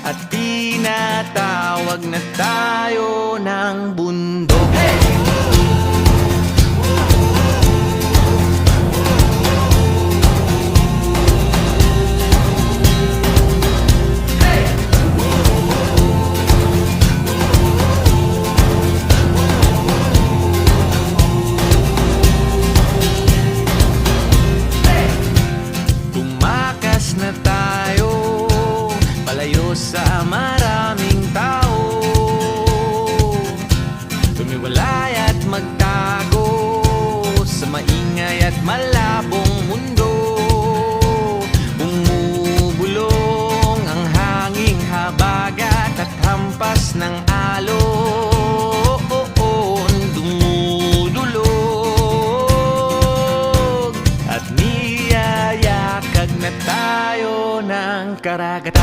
at tinatawag na tayo ng bundok. Hey! Na tayo palayo sa maraming tao, tumiwalay at magtago sa maingay at malabong mundo. Bumubulong ang hanging habagat at hampas ng alon, dumudulog at niyayakag na tayo ng karagat.